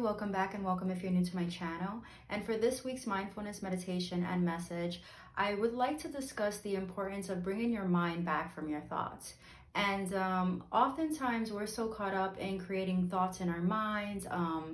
welcome back and welcome if you're new to my channel. And for this week's mindfulness meditation and message, I would like to discuss the importance of bringing your mind back from your thoughts. And oftentimes we're so caught up in creating thoughts in our minds,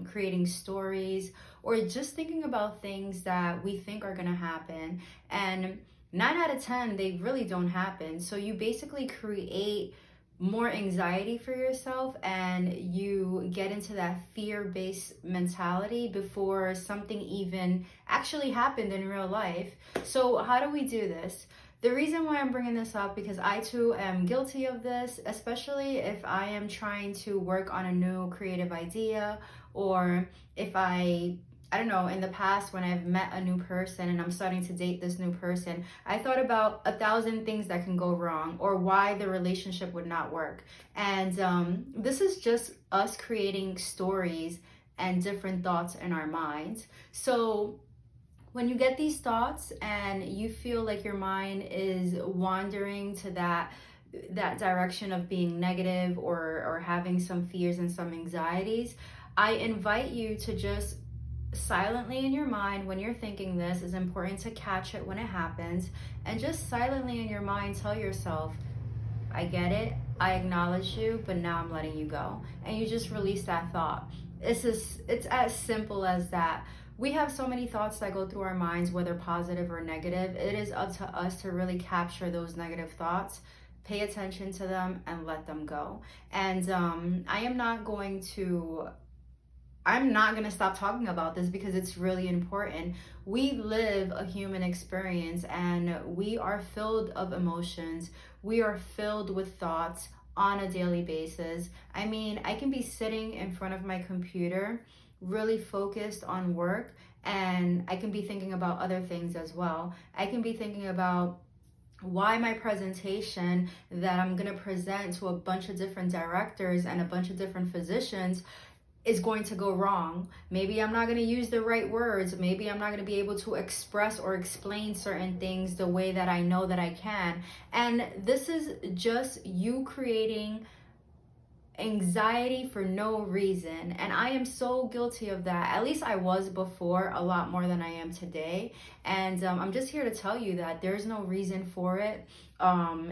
creating stories, or just thinking about things that we think are gonna happen. And 9 out of 10, they really don't happen. So you basically create more anxiety for yourself and you get into that fear-based mentality before something even actually happened in real life. So how do we do this? The reason why I'm bringing this up, because I too am guilty of this, especially if I am trying to work on a new creative idea, or if I don't know, in the past when I've met a new person and I'm starting to date this new person, I thought about 1,000 things that can go wrong or why the relationship would not work. And this is just us creating stories and different thoughts in our minds. So when you get these thoughts and you feel like your mind is wandering to that direction of being negative or having some fears and some anxieties, I invite you to just silently in your mind, when you're thinking this, is important to catch it when it happens, and just silently in your mind tell yourself, I get it, I acknowledge you, but now I'm letting you go. And you just release that thought. It's as simple as that. We have so many thoughts that go through our minds, whether positive or negative. It is up to us to really capture those negative thoughts, pay attention to them, and let them go. And I'm not going to stop talking about this because it's really important. We live a human experience and we are filled of emotions. We are filled with thoughts on a daily basis. I mean, I can be sitting in front of my computer, really focused on work, and I can be thinking about other things as well. I can be thinking about why my presentation that I'm gonna present to a bunch of different directors and a bunch of different physicians is going to go wrong. Maybe I'm not going to use the right words. Maybe I'm not going to be able to express or explain certain things the way that I know that I can. And this is just you creating anxiety for no reason. And I am so guilty of that. At least I was before, a lot more than I am today. And I'm just here to tell you that there's no reason for it.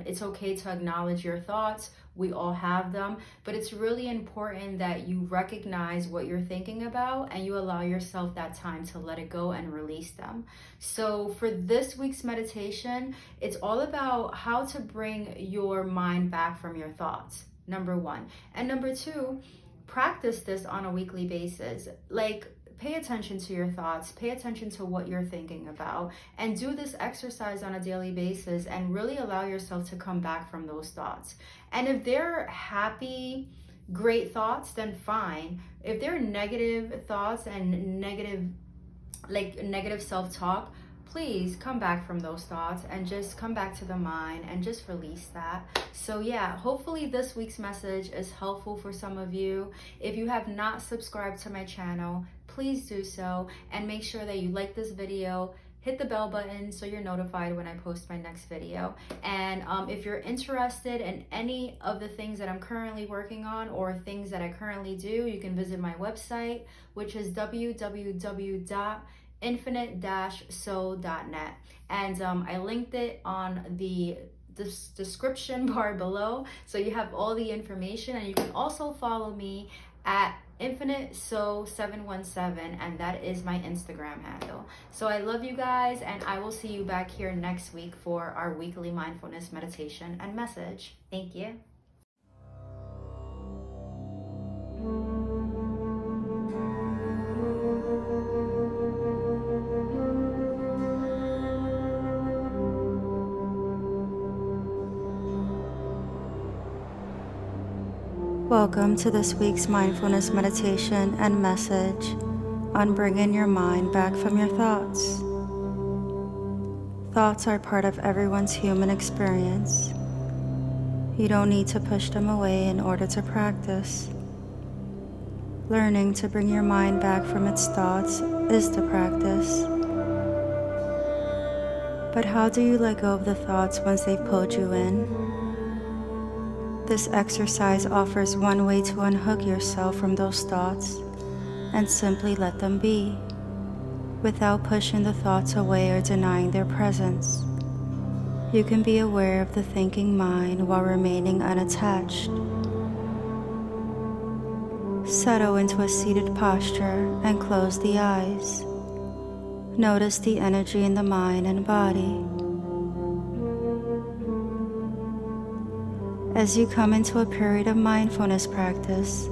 It's okay to acknowledge your thoughts. We all have them, but it's really important that you recognize what you're thinking about and you allow yourself that time to let it go and release them. So for this week's meditation, it's all about how to bring your mind back from your thoughts. Number one. And number two, practice this on a weekly basis. Like, pay attention to your thoughts, pay attention to what you're thinking about, and do this exercise on a daily basis and really allow yourself to come back from those thoughts. And if they're happy, great thoughts, then fine. If they're negative thoughts and negative self-talk, please come back from those thoughts and just come back to the mind and just release that. So yeah, hopefully this week's message is helpful for some of you. If you have not subscribed to my channel, please do so, and make sure that you like this video, hit the bell button so you're notified when I post my next video. And if you're interested in any of the things that I'm currently working on or things that I currently do, you can visit my website, which is www.infinite-so.net, and I linked it on the description bar below, so you have all the information. And you can also follow me at InfiniteSo717, and that is my Instagram handle. So I love you guys, and I will see you back here next week for our weekly mindfulness meditation and message. Thank you. Welcome to this week's mindfulness meditation and message on bringing your mind back from your thoughts. Thoughts are part of everyone's human experience. You don't need to push them away in order to practice. Learning to bring your mind back from its thoughts is the practice. But how do you let go of the thoughts once they've pulled you in? This exercise offers one way to unhook yourself from those thoughts and simply let them be, without pushing the thoughts away or denying their presence. You can be aware of the thinking mind while remaining unattached. Settle into a seated posture and close the eyes. Notice the energy in the mind and body. As you come into a period of mindfulness practice,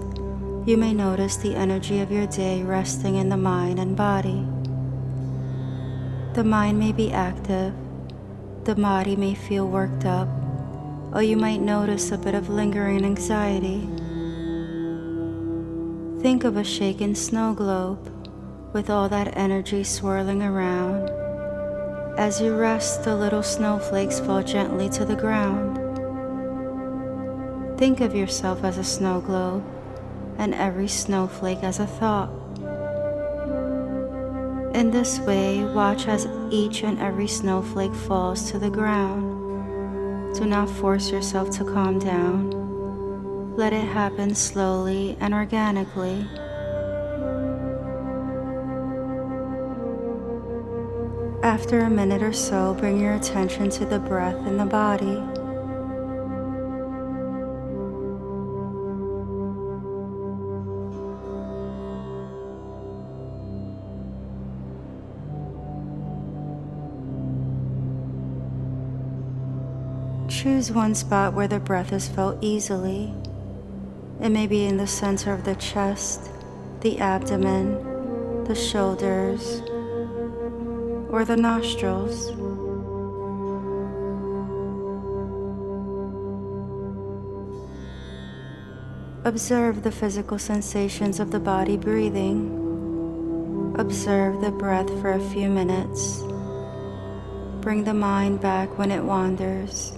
you may notice the energy of your day resting in the mind and body. The mind may be active, the body may feel worked up, or you might notice a bit of lingering anxiety. Think of a shaken snow globe with all that energy swirling around. As you rest, the little snowflakes fall gently to the ground. Think of yourself as a snow globe, and every snowflake as a thought. In this way, watch as each and every snowflake falls to the ground. Do not force yourself to calm down. Let it happen slowly and organically. After a minute or so, bring your attention to the breath in the body. Choose one spot where the breath is felt easily. It may be in the center of the chest, the abdomen, the shoulders, or the nostrils. Observe the physical sensations of the body breathing. Observe the breath for a few minutes. Bring the mind back when it wanders.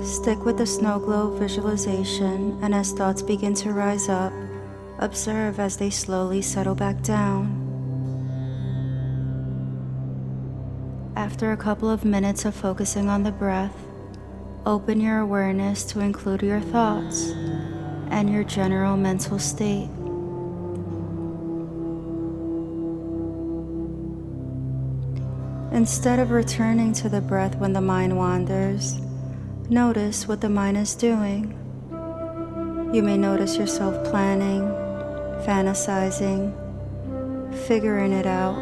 Stick with the snow globe visualization, and as thoughts begin to rise up, observe as they slowly settle back down. After a couple of minutes of focusing on the breath, open your awareness to include your thoughts and your general mental state. Instead of returning to the breath when the mind wanders, notice what the mind is doing. You may notice yourself planning, fantasizing, figuring it out,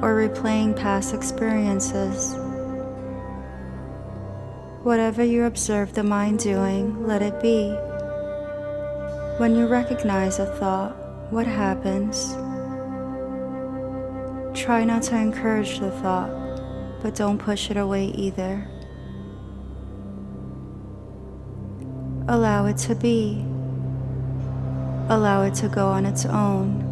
or replaying past experiences. Whatever you observe the mind doing, let it be. When you recognize a thought, what happens? Try not to encourage the thought, but don't push it away either. Allow it to be. Allow it to go on its own.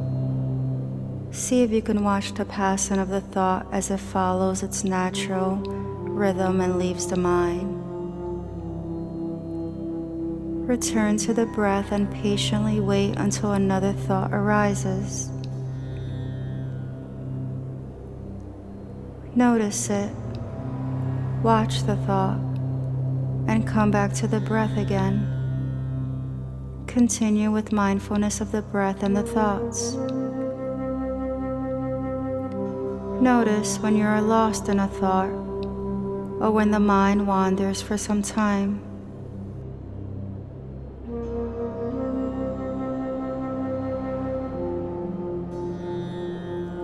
See if you can watch the passing of the thought as it follows its natural rhythm and leaves the mind. Return to the breath and patiently wait until another thought arises. Notice it, watch the thought, and come back to the breath again. Continue with mindfulness of the breath and the thoughts. Notice when you are lost in a thought, or when the mind wanders for some time.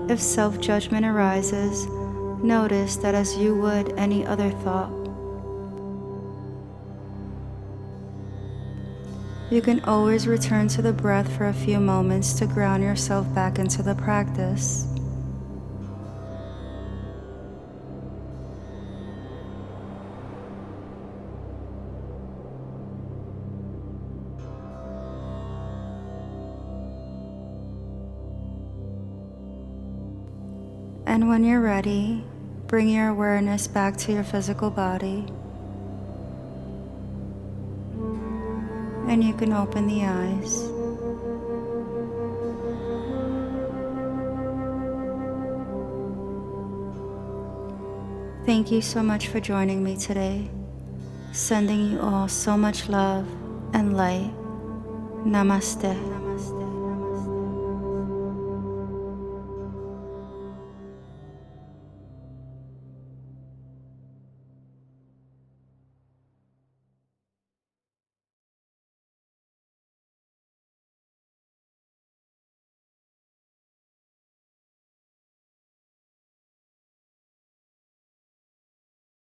If self-judgment arises, notice that as you would any other thought. You can always return to the breath for a few moments to ground yourself back into the practice. And when you're ready, bring your awareness back to your physical body. And you can open the eyes. Thank you so much for joining me today. Sending you all so much love and light. Namaste.